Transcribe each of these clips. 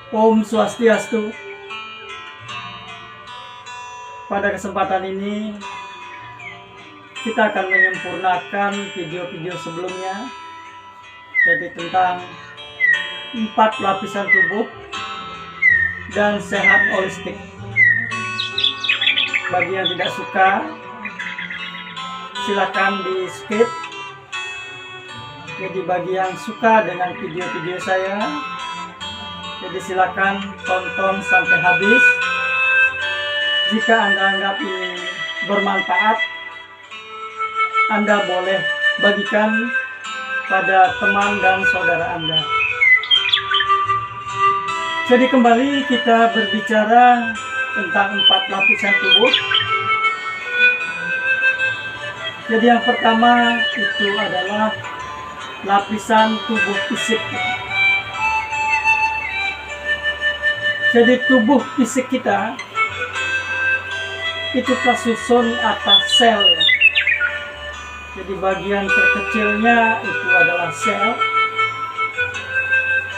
Om Swastiastu. Pada kesempatan ini kita akan menyempurnakan video-video sebelumnya, jadi tentang 4 lapisan tubuh dan sehat holistik. Bagi yang tidak suka, silakan di skip. Jadi bagi yang suka dengan video-video saya, jadi silakan tonton sampai habis. Jika Anda anggap ini bermanfaat, Anda boleh bagikan pada teman dan saudara Anda. Jadi kembali kita berbicara tentang 4 lapisan tubuh. Jadi yang pertama itu adalah lapisan tubuh fisik. Jadi tubuh fisik kita itu tersusun atas sel. Jadi bagian terkecilnya itu adalah sel.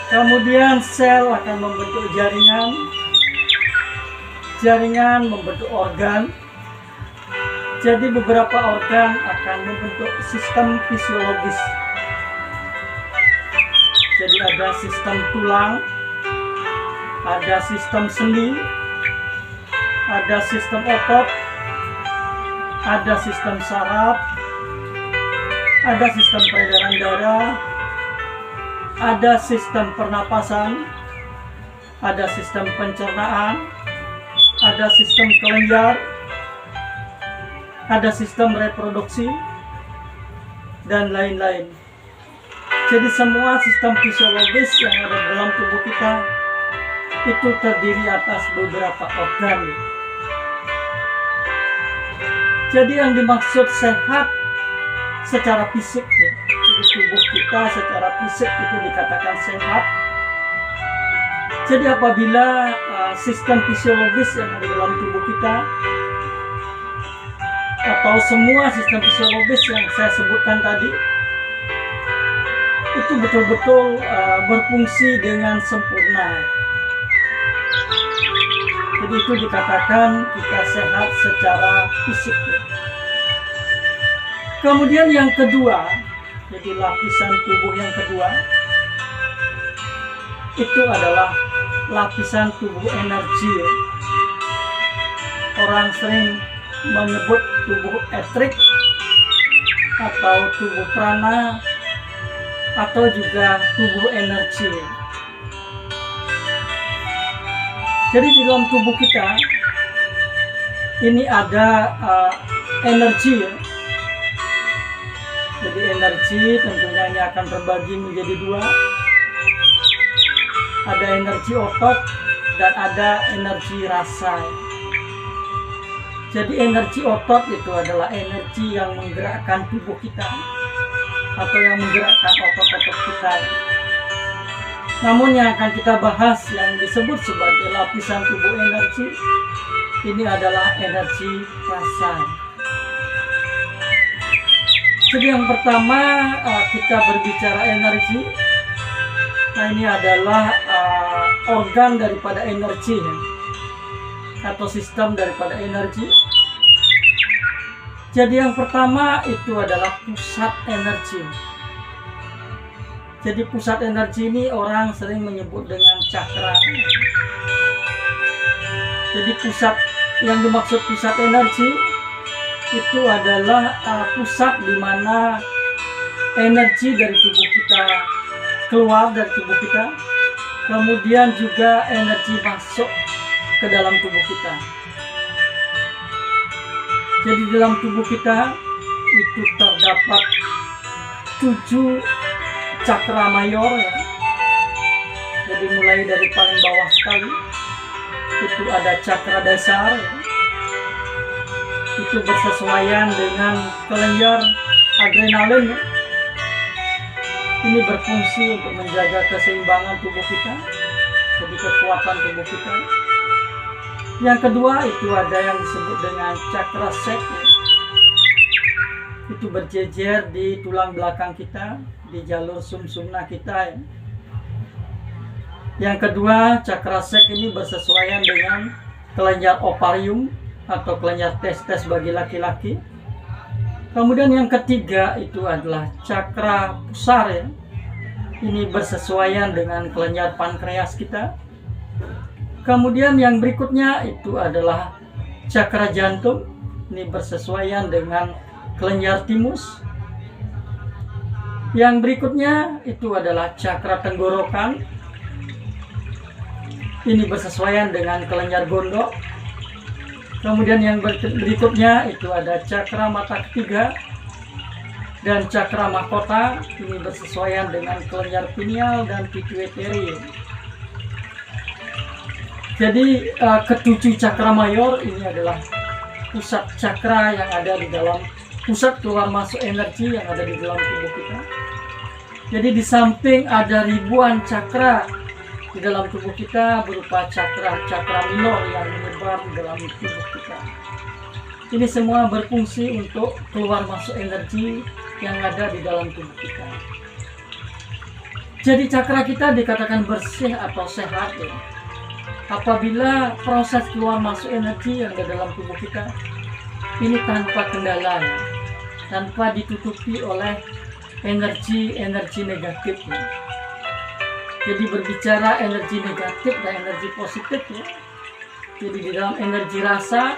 Kemudian sel akan membentuk jaringan. Jaringan membentuk organ. Jadi beberapa organ akan membentuk sistem fisiologis. Jadi ada sistem tulang, ada sistem sendi, ada sistem otot, ada sistem saraf, ada sistem peredaran darah, ada sistem pernapasan, ada sistem pencernaan, ada sistem kelenjar, ada sistem reproduksi, dan lain-lain. Jadi semua sistem fisiologis yang ada dalam tubuh kita itu terdiri atas beberapa organ. Jadi yang dimaksud sehat secara fisik, ya, jadi tubuh kita secara fisik itu dikatakan sehat. Jadi apabila sistem fisiologis yang ada dalam tubuh kita atau semua sistem fisiologis yang saya sebutkan tadi itu betul-betul berfungsi dengan sempurna, jadi itu dikatakan kita sehat secara fisik. Kemudian yang kedua, jadi lapisan tubuh yang kedua itu adalah lapisan tubuh energi. Orang sering menyebut tubuh etrik atau tubuh prana atau juga tubuh energi. Jadi di dalam tubuh kita ini ada energi. Jadi energi tentunya ini akan terbagi menjadi 2. Ada energi otot dan ada energi rasa. Jadi energi otot itu adalah energi yang menggerakkan tubuh kita atau yang menggerakkan otot-otot kita. Namun yang akan kita bahas yang disebut sebagai lapisan tubuh energi ini adalah energi rasa. Jadi yang pertama kita berbicara energi. Nah ini adalah organ daripada energi, ya, atau sistem daripada energi. Jadi yang pertama itu adalah pusat energi. Jadi pusat energi ini orang sering menyebut dengan cakra. Jadi pusat yang dimaksud pusat energi itu adalah pusat di mana energi dari tubuh kita keluar dari tubuh kita, kemudian juga energi masuk ke dalam tubuh kita. Jadi dalam tubuh kita itu terdapat 7 cakra mayor, ya. Jadi mulai dari paling bawah sekali itu ada cakra dasar, ya. Itu bersesuaian dengan kelenjar adrenalin, ya. Ini berfungsi untuk menjaga keseimbangan tubuh kita, jadi kekuatan tubuh kita. Yang kedua itu ada yang disebut dengan cakra sek, ya. Itu berjejer di tulang belakang kita, di jalur sumsumna kita, ya. Yang kedua, cakra seks ini bersesuaian dengan kelenjar ovarium atau kelenjar testes bagi laki-laki. Kemudian yang ketiga itu adalah cakra pusar ya. Ini bersesuaian dengan kelenjar pankreas kita. Kemudian yang berikutnya itu adalah cakra jantung. Ini bersesuaian dengan kelenjar timus. Yang berikutnya itu adalah cakra tenggorokan. Ini bersesuaian dengan kelenjar gondok. Kemudian yang berikutnya itu ada cakra mata ketiga dan cakra mahkota. Ini bersesuaian dengan kelenjar pineal dan pituitary. Jadi ketujuh cakra mayor ini adalah pusat cakra yang ada di dalam pusat keluar masuk energi yang ada di dalam tubuh kita. Jadi di samping ada ribuan cakra di dalam tubuh kita berupa cakra minor yang menyebar di dalam tubuh kita. Ini semua berfungsi untuk keluar masuk energi yang ada di dalam tubuh kita. Jadi cakra kita dikatakan bersih atau sehat ya, apabila proses keluar masuk energi yang ada dalam tubuh kita ini tanpa kendala ya, tanpa ditutupi oleh energi negatif ya. Jadi berbicara energi negatif dan energi positif ya. Jadi di dalam energi rasa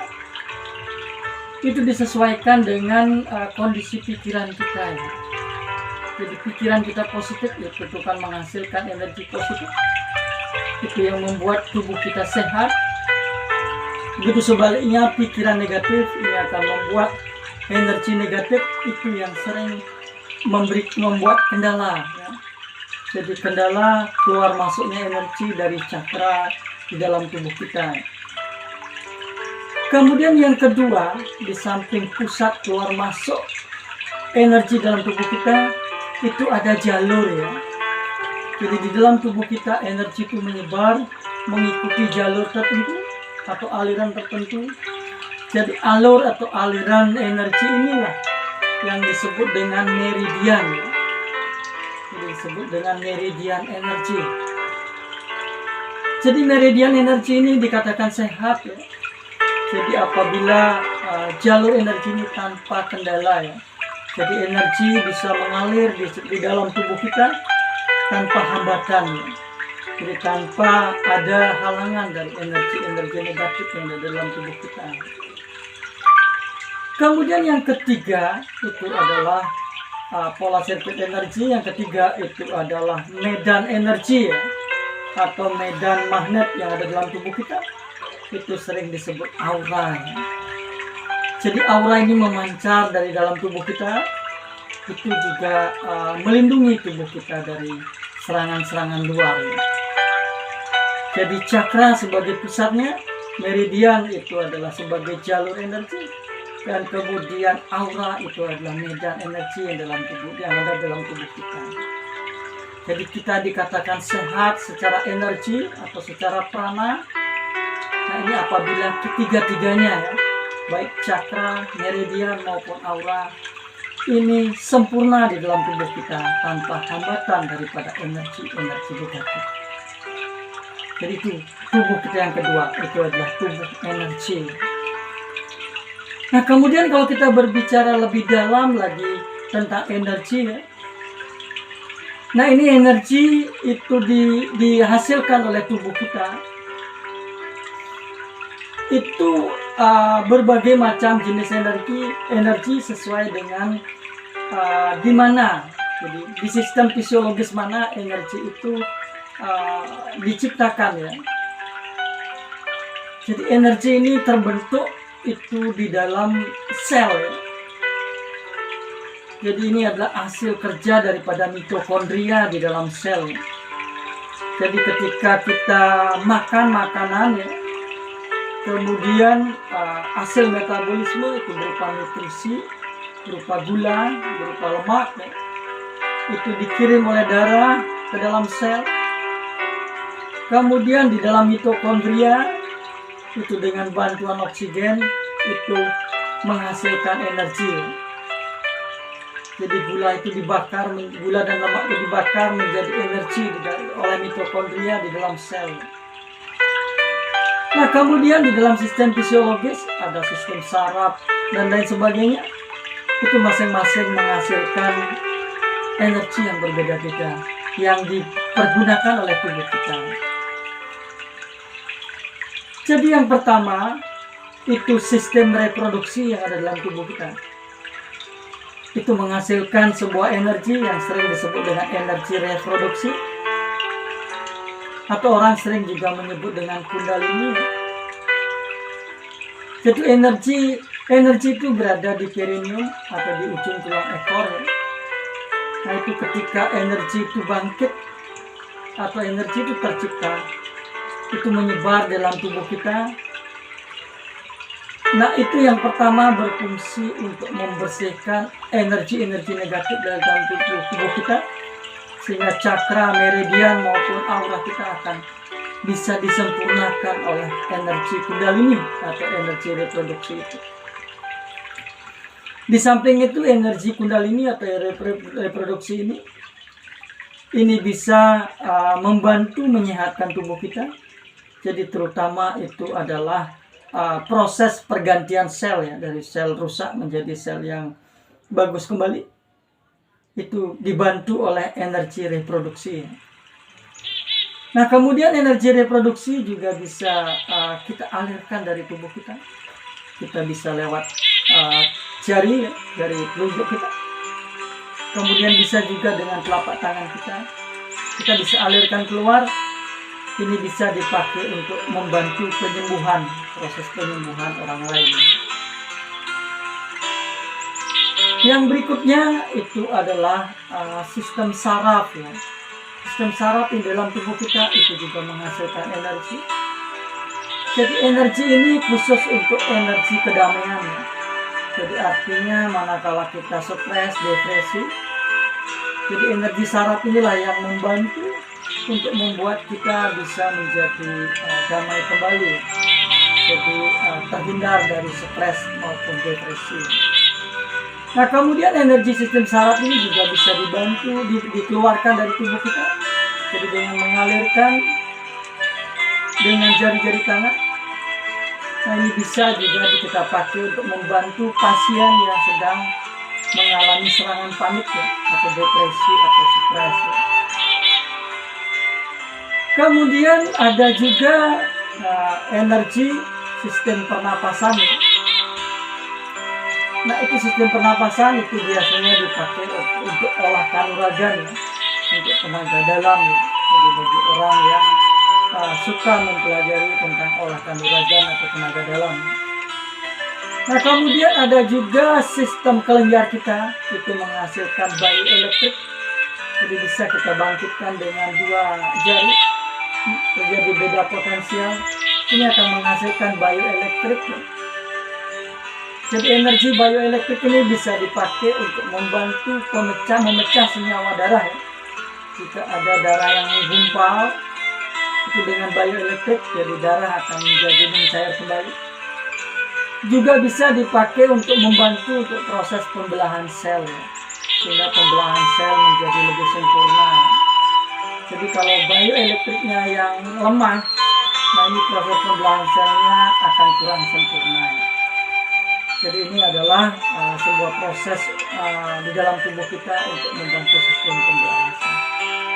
itu disesuaikan dengan kondisi pikiran kita ya. Jadi pikiran kita positif ya, tentu kan menghasilkan energi positif. Itu yang membuat tubuh kita sehat. Begitu sebaliknya pikiran negatif ini akan membuat energi negatif itu yang sering membuat kendala ya. Jadi kendala keluar masuknya energi dari cakra di dalam tubuh kita. Kemudian yang kedua, di samping pusat keluar masuk energi dalam tubuh kita itu ada jalur ya. Jadi di dalam tubuh kita energi itu menyebar mengikuti jalur tertentu atau aliran tertentu. Jadi alur atau aliran energi inilah yang disebut dengan meridian ya. Jadi disebut dengan meridian energi. Jadi meridian energi ini dikatakan sehat ya. Jadi apabila jalur energi ini tanpa kendala ya. Jadi energi bisa mengalir di dalam tubuh kita tanpa hambatan ya. Jadi tanpa ada halangan dari energi negatif yang ada dalam tubuh kita. Kemudian yang ketiga itu adalah pola sirkuit energi. Yang ketiga itu adalah medan energi ya, atau medan magnet yang ada dalam tubuh kita. Itu sering disebut aura ya. Jadi aura ini memancar dari dalam tubuh kita. Itu juga melindungi tubuh kita dari serangan-serangan luar ya. Jadi cakra sebagai pusatnya, meridian itu adalah sebagai jalur energi, dan kemudian aura itu adalah medan energi yang ada dalam tubuh kita. Jadi kita dikatakan sehat secara energi atau secara prana. Nah ini apabila ketiga-tiganya ya, baik cakra, meridian maupun aura ini sempurna di dalam tubuh kita tanpa hambatan daripada energi negatif. Jadi itu tubuh kita yang kedua, itu adalah tubuh energi. Nah kemudian kalau kita berbicara lebih dalam lagi tentang energi ya. Nah ini energi itu dihasilkan oleh tubuh kita. Itu berbagai macam jenis energi sesuai dengan di mana. Jadi di sistem fisiologis mana energi itu diciptakan ya. Jadi energi ini terbentuk itu di dalam sel ya. Jadi ini adalah hasil kerja daripada mitokondria di dalam sel. Jadi ketika kita makan makanan ya, kemudian hasil metabolisme itu berupa nutrisi, berupa gula, berupa lemak ya, itu dikirim oleh darah ke dalam sel. Kemudian di dalam mitokondria itu dengan bantuan oksigen itu menghasilkan energi. Jadi gula itu dibakar, gula dan lemak itu dibakar menjadi energi oleh mitokondria di dalam sel. Nah, kemudian di dalam sistem fisiologis ada sistem saraf dan lain sebagainya. Itu masing-masing menghasilkan energi yang berbeda-beda yang dipergunakan oleh tubuh kita. Jadi yang pertama itu sistem reproduksi yang ada dalam tubuh kita. Itu menghasilkan sebuah energi yang sering disebut dengan energi reproduksi, atau orang sering juga menyebut dengan kundalini. Jadi energi itu berada di perineum atau di ujung tulang ekor. Nah, itu ketika energi itu bangkit atau energi itu tercipta, itu menyebar dalam tubuh kita. Nah, itu yang pertama berfungsi untuk membersihkan energi-energi negatif dalam tubuh kita, sehingga cakra, meridian maupun aura kita akan bisa disempurnakan oleh energi kundalini atau energi reproduksi itu. Di samping itu, energi kundalini atau reproduksi ini bisa membantu menyehatkan tubuh kita. Jadi terutama itu adalah proses pergantian sel ya, dari sel rusak menjadi sel yang bagus kembali. Itu dibantu oleh energi reproduksi. Nah, kemudian energi reproduksi juga bisa kita alirkan dari tubuh kita. Kita bisa lewat jari telunjuk kita. Kemudian bisa juga dengan telapak tangan kita. Kita bisa alirkan keluar. Ini bisa dipakai untuk membantu penyembuhan, proses penyembuhan orang lain. Yang berikutnya itu adalah sistem saraf ya. Sistem saraf di dalam tubuh kita itu juga menghasilkan energi. Jadi energi ini khusus untuk energi kedamaian. Jadi artinya manakala kita stres, depresi, jadi energi saraf inilah yang membantu untuk membuat kita bisa menjadi damai kembali. Jadi terhindar dari stres maupun depresi. Nah, kemudian energi sistem saraf ini juga bisa dibantu dikeluarkan dari tubuh kita. Jadi dengan mengalirkan dengan jari-jari tangan. Nah, ini bisa juga kita pakai untuk membantu pasien yang sedang mengalami serangan panik ya, atau depresi atau stres ya. Kemudian ada juga energi sistem pernapasan ya. Nah, itu sistem pernapasan itu biasanya dipakai untuk olah kanuragan ya, untuk tenaga dalam ya. Jadi bagi orang yang suka mempelajari tentang olah kanuragan atau tenaga dalam. Nah, kemudian ada juga sistem kelenjar kita, itu menghasilkan bioelektrik. Jadi bisa kita bangkitkan dengan 2 jari, terjadi beda potensial. Ini akan menghasilkan bioelektrik. Jadi energi bioelektrik ini bisa dipakai untuk membantu memecah senyawa darah ya. Jika ada darah yang menggumpal, itu dengan bioelektrik, jadi darah akan menjadi mencair kembali. Juga bisa dipakai untuk membantu untuk proses pembelahan sel ya, sehingga pembelahan sel menjadi lebih sempurna ya. Jadi kalau bioelektriknya yang lemah, nah ini proses pembelahan selnya akan kurang sempurna ya. Jadi ini adalah sebuah proses di dalam tubuh kita untuk membantu sistem pembelahan sel.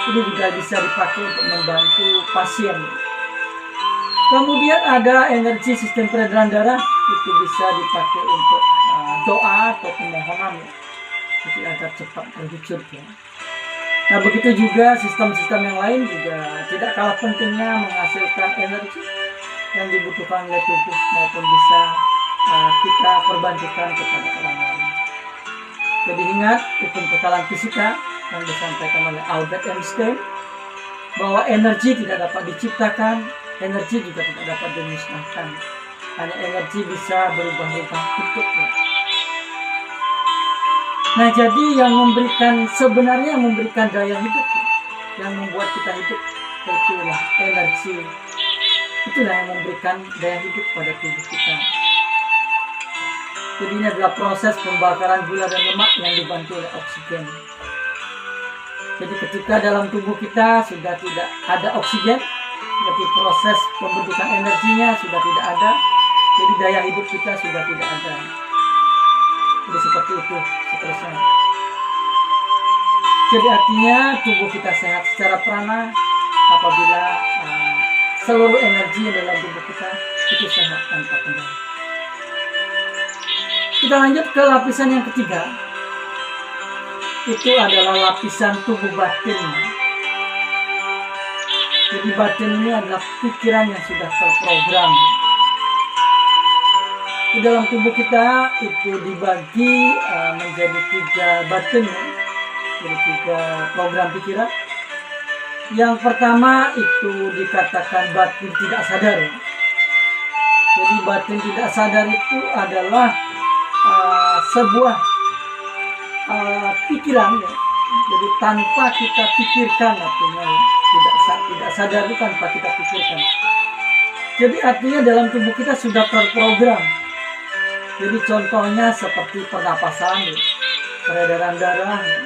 Ini juga bisa dipakai untuk membantu pasien. Kemudian ada energi sistem peredaran darah, itu bisa dipakai untuk doa atau permohonan ya. Jadi agar cepat terwujud ya. Nah, begitu juga sistem-sistem yang lain juga tidak kalah pentingnya menghasilkan energi yang dibutuhkan oleh tubuh maupun bisa kita perbantukan kepada orang lain. Jadi ingat hukum kekalan fisika yang disampaikan oleh Albert Einstein, bahwa energi tidak dapat diciptakan, energi juga tidak dapat dimusnahkan. Hanya energi bisa berubah-ubah bentuknya. Nah, jadi yang sebenarnya memberikan daya hidup, yang membuat kita hidup, itulah energi. Itulah yang memberikan daya hidup pada tubuh kita. Jadi ini adalah proses pembakaran gula dan lemak yang dibantu oleh oksigen. Jadi ketika dalam tubuh kita sudah tidak ada oksigen, berarti proses pembentukan energinya sudah tidak ada, jadi daya hidup kita sudah tidak ada. Jadi seperti itu seterusnya. Jadi artinya tubuh kita sehat secara prana apabila seluruh energi dalam tubuh kita itu sehat tanpa kendala. Kita lanjut ke lapisan yang ketiga. Itu adalah lapisan tubuh batin. Jadi batin ini adalah pikiran yang sudah terprogram. Di dalam tubuh kita itu dibagi menjadi 3 batin, jadi 3 program pikiran. Yang pertama itu dikatakan batin tidak sadar. Jadi batin tidak sadar itu adalah sebuah pikiran, ya. Jadi tanpa kita pikirkan, artinya ya. Tidak sadar itu tanpa kita pikirkan. Jadi artinya dalam tubuh kita sudah terprogram. Jadi contohnya seperti pernapasan, ya. Peredaran darah, ya.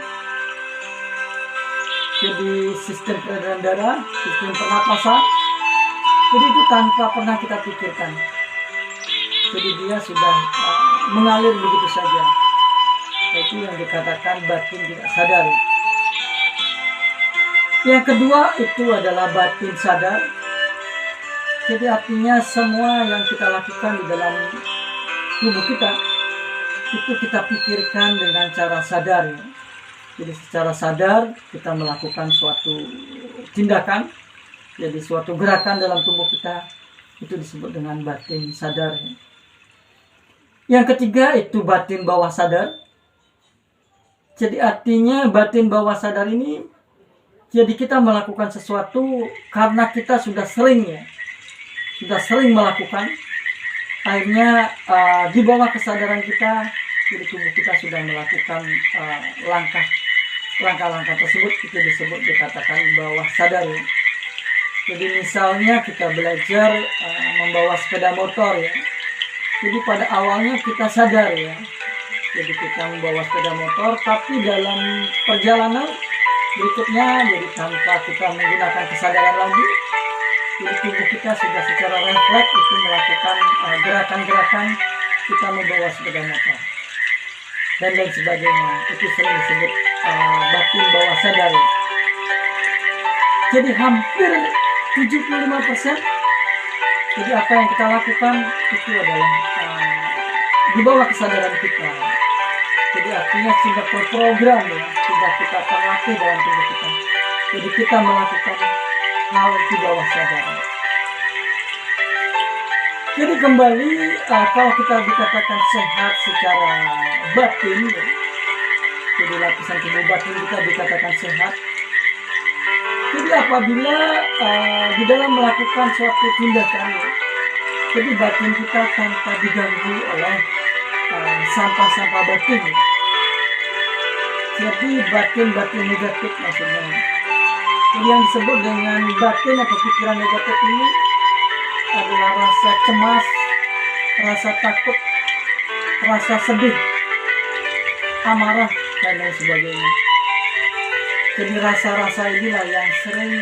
Jadi sistem peredaran darah, sistem pernapasan, jadi itu tanpa pernah kita pikirkan. Jadi dia sudah mengalir begitu saja. Itu yang dikatakan batin tidak sadar. Yang kedua itu adalah batin sadar. Jadi artinya semua yang kita lakukan di dalam tubuh kita itu kita pikirkan dengan cara sadar. Jadi secara sadar kita melakukan suatu tindakan, jadi suatu gerakan dalam tubuh kita, itu disebut dengan batin sadar. Yang ketiga itu batin bawah sadar. Jadi artinya batin bawah sadar ini, jadi kita melakukan sesuatu karena kita sudah sering melakukan. Akhirnya di bawah kesadaran kita, jadi tubuh kita sudah melakukan langkah-langkah tersebut, itu dikatakan bawah sadar. Jadi misalnya kita belajar membawa sepeda motor, ya. Jadi pada awalnya kita sadar, ya. Jadi kita membawa sepeda motor, tapi dalam perjalanan berikutnya, jadi tanpa kita menggunakan kesadaran lagi, jadi tubuh kita sudah secara refleks itu melakukan gerakan-gerakan kita membawa sepeda motor dan lain sebagainya. Itu sering disebut batin bawah sadar. Jadi hampir 75%, jadi apa yang kita lakukan itu adalah di bawah kesadaran kita. Jadi artinya sudah terprogram, ya, sudah kita terlatih dalam tubuh kita. Jadi kita melakukan hal di bawah sadar. Jadi kembali kalau kita dikatakan sehat secara batin, ya, jadi lapisan tubuh batin kita dikatakan sehat. Jadi apabila di dalam melakukan suatu tindakan, ya, jadi batin kita tanpa diganggu oleh sampah-sampah batin. Jadi batin-batin negatif maksudnya. Jadi yang disebut dengan batin atau pikiran negatif ini adalah rasa cemas, rasa takut, rasa sedih, amarah, dan lain sebagainya. Jadi rasa-rasa inilah yang sering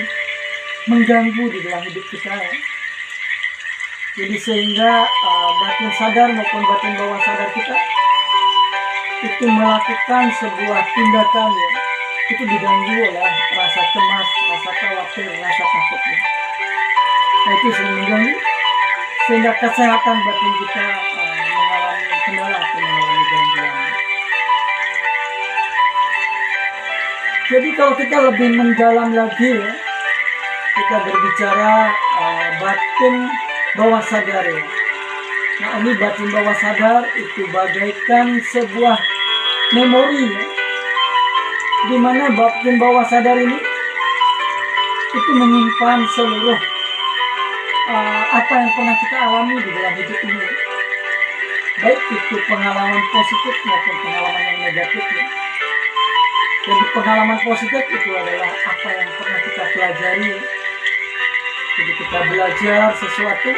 mengganggu di dalam hidup kita, ya. Jadi sehingga batin sadar maupun batin bawah sadar kita itu melakukan sebuah tindakan, ya, itu diganggu oleh rasa cemas, rasa khawatir, rasa takutnya. Nah, itu sering mengganggu sehingga kesehatan batin kita mengalami kendala atau mengalami gangguan. Jadi kalau kita lebih mendalam lagi, ya, kita berbicara batin bawah sadar, ya. Nah, ini batin bawah sadar itu bagaikan sebuah memori, ya, di mana batin bawah sadar ini itu menyimpan seluruh apa yang pernah kita alami di dalam hidup ini, baik itu pengalaman positif maupun pengalaman yang negatif, ya. Jadi pengalaman positif itu adalah apa yang pernah kita pelajari. Jadi kita belajar sesuatu,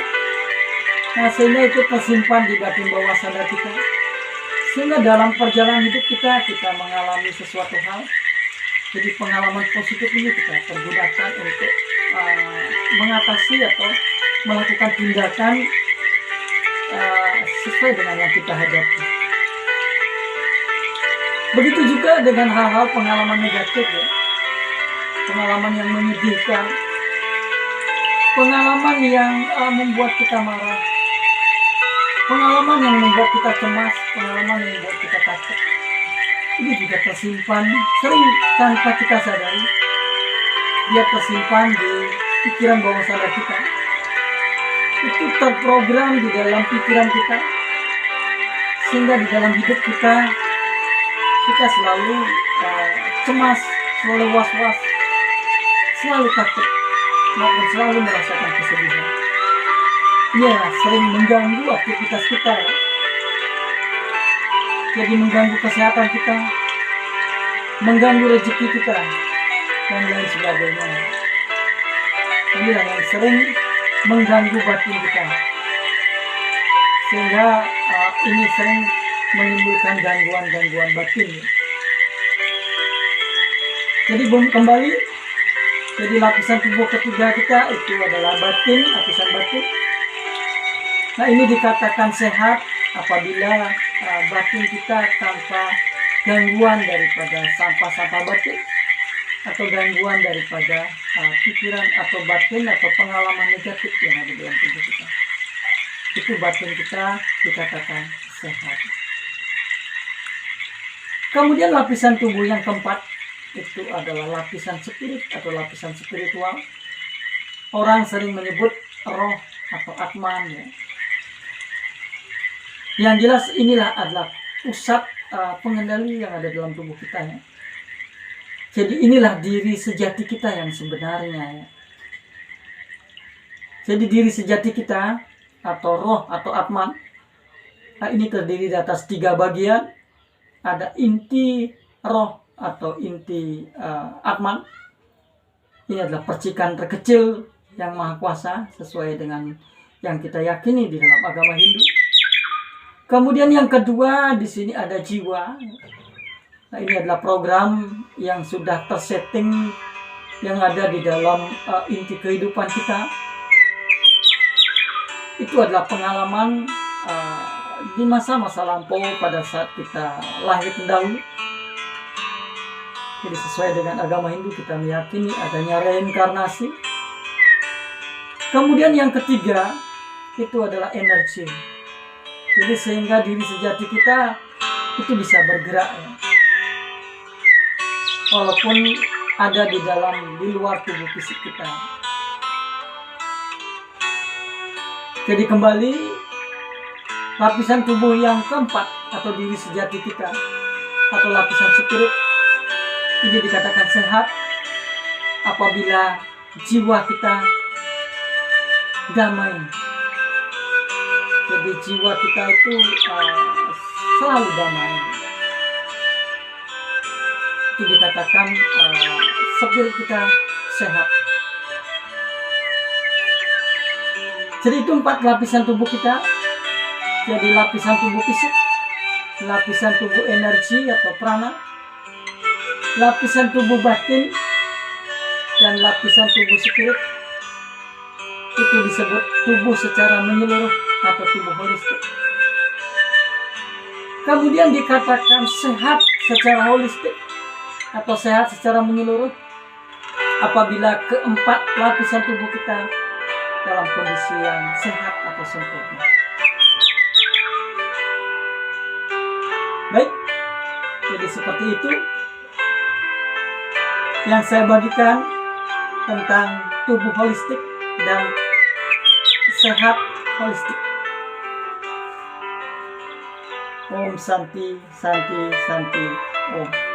nah sehingga itu tersimpan di batin bawah sadar kita. Sehingga dalam perjalanan hidup kita mengalami sesuatu hal. Jadi pengalaman positif ini kita pergunakan untuk mengatasi atau melakukan tindakan sesuai dengan yang kita hadapi. Begitu juga dengan hal-hal pengalaman negatif ya. Pengalaman yang menyedihkan, pengalaman yang membuat kita marah, pengalaman yang membuat kita cemas, pengalaman yang membuat kita takut. Ini juga tersimpan sering tanpa kita sadari. Dia tersimpan di pikiran bawah sadar kita. Itu terprogram di dalam pikiran kita, sehingga di dalam hidup kita selalu cemas, selalu was-was, selalu takut, maupun selalu merasakan kesedihan. Ia sering mengganggu aktivitas kita, jadi mengganggu kesehatan kita, mengganggu rezeki kita, dan lain sebagainya. Inilah yang sering mengganggu batin kita, sehingga ini sering menimbulkan gangguan-gangguan batin. Jadi kembali, jadi lapisan tubuh ketiga kita itu adalah batin, lapisan batin. Nah, ini dikatakan sehat apabila batin kita tanpa gangguan daripada sampah-sampah batin, atau gangguan daripada pikiran atau batin atau pengalaman negatif yang ada dalam tubuh kita. Itu batin kita dikatakan sehat. Kemudian lapisan tubuh yang keempat itu adalah lapisan spirit atau lapisan spiritual. Orang sering menyebut roh atau atman ya. Yang jelas inilah adalah pusat pengendali yang ada dalam tubuh kita ya. Jadi inilah diri sejati kita yang sebenarnya ya. Jadi diri sejati kita atau roh atau atman, ini terdiri di atas 3 bagian. Ada inti roh atau inti atman. Ini adalah percikan terkecil yang maha kuasa sesuai dengan yang kita yakini di dalam agama Hindu. Kemudian yang kedua di sini ada jiwa. Nah, ini adalah program yang sudah tersetting yang ada di dalam inti kehidupan kita. Itu adalah pengalaman di masa-masa lampau pada saat kita lahir terdahulu. Jadi sesuai dengan agama Hindu kita meyakini adanya reinkarnasi. Kemudian yang ketiga itu adalah energi. Jadi sehingga diri sejati kita itu bisa bergerak ya. Walaupun ada di luar tubuh fisik kita. Jadi kembali, lapisan tubuh yang keempat atau diri sejati kita atau lapisan spirit ini dikatakan sehat apabila jiwa kita damai. Jadi jiwa kita itu selalu damai. Itu dikatakan spirit kita sehat. Jadi itu 4 lapisan tubuh kita. Jadi lapisan tubuh fisik, lapisan tubuh energi atau prana, lapisan tubuh batin, dan lapisan tubuh spirit. Itu disebut tubuh secara menyeluruh atau tubuh holistik. Kemudian dikatakan sehat secara holistik atau sehat secara menyeluruh apabila keempat lapisan tubuh kita dalam kondisi yang sehat atau sempurna. Baik, jadi seperti itu yang saya bagikan tentang tubuh holistik dan sehat holistik. Om Santi, Santi, Santi, Om.